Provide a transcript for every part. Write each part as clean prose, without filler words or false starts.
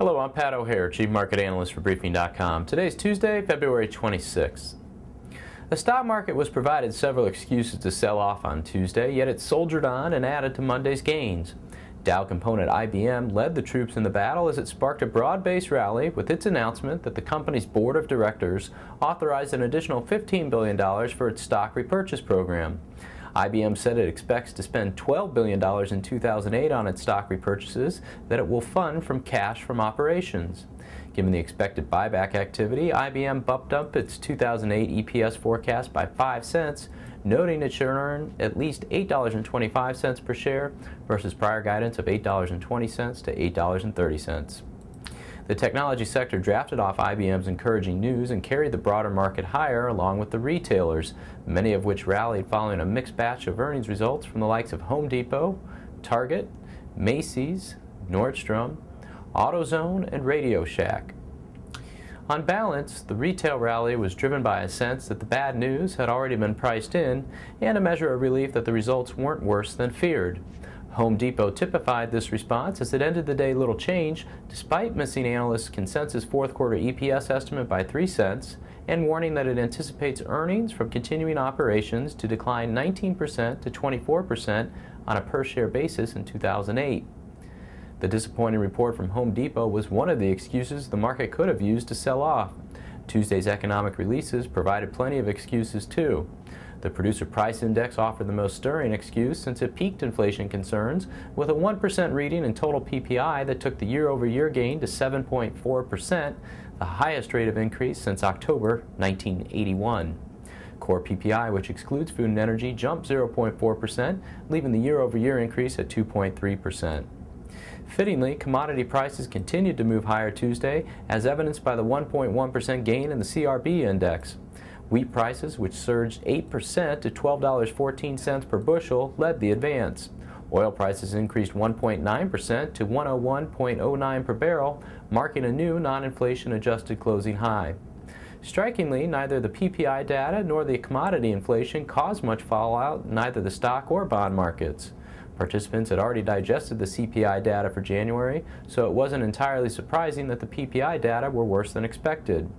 Hello, I'm Pat O'Hare, Chief Market Analyst for Briefing.com. Today's Tuesday, February 26th. The stock market was provided several excuses to sell off on Tuesday, yet it soldiered on and added to Monday's gains. Dow component IBM led the troops in the battle as it sparked a broad-based rally with its announcement that the company's board of directors authorized an additional $15 billion for its stock repurchase program. IBM said it expects to spend $12 billion in 2008 on its stock repurchases that it will fund from cash from operations. Given the expected buyback activity, IBM bumped up its 2008 EPS forecast by 5 cents, noting it should earn at least $8.25 per share versus prior guidance of $8.20 to $8.30. The technology sector drafted off IBM's encouraging news and carried the broader market higher along with the retailers, many of which rallied following a mixed batch of earnings results from the likes of Home Depot, Target, Macy's, Nordstrom, AutoZone, and Radio Shack. On balance, the retail rally was driven by a sense that the bad news had already been priced in and a measure of relief that the results weren't worse than feared. Home Depot typified this response as it ended the day little change despite missing analysts' consensus fourth quarter EPS estimate by 3 cents and warning that it anticipates earnings from continuing operations to decline 19% to 24% on a per-share basis in 2008. The disappointing report from Home Depot was one of the excuses the market could have used to sell off. Tuesday's economic releases provided plenty of excuses too. The Producer Price Index offered the most stirring excuse since it peaked inflation concerns with a 1% reading in total PPI that took the year-over-year gain to 7.4%, the highest rate of increase since October 1981. Core PPI, which excludes food and energy, jumped 0.4%, leaving the year-over-year increase at 2.3%. Fittingly, commodity prices continued to move higher Tuesday, as evidenced by the 1.1% gain in the CRB index. Wheat prices, which surged 8% to $12.14 per bushel, led the advance. Oil prices increased 1.9% to $101.09 per barrel, marking a new non-inflation adjusted closing high. Strikingly, neither the PPI data nor the commodity inflation caused much fallout in either the stock or bond markets. Participants had already digested the CPI data for January, so it wasn't entirely surprising that the PPI data were worse than expected.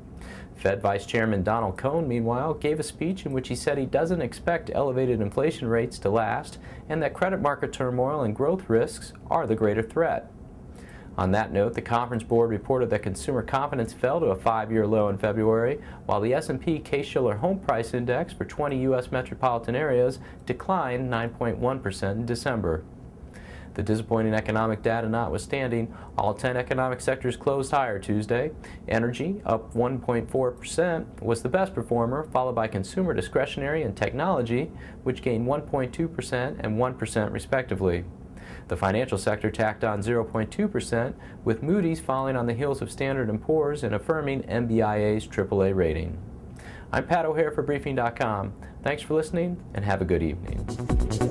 Fed Vice Chairman Donald Cohn, meanwhile, gave a speech in which he said he doesn't expect elevated inflation rates to last and that credit market turmoil and growth risks are the greater threat. On that note, the Conference Board reported that consumer confidence fell to a 5-year low in February, while the S&P Case-Shiller Home Price Index for 20 U.S. metropolitan areas declined 9.1% in December. The disappointing economic data notwithstanding, all 10 economic sectors closed higher Tuesday. Energy, up 1.4%, was the best performer, followed by consumer discretionary and technology, which gained 1.2% and 1% respectively. The financial sector tacked on 0.2%, with Moody's following on the heels of Standard & Poor's and affirming MBIA's AAA rating. I'm Pat O'Hare for Briefing.com. Thanks for listening and have a good evening.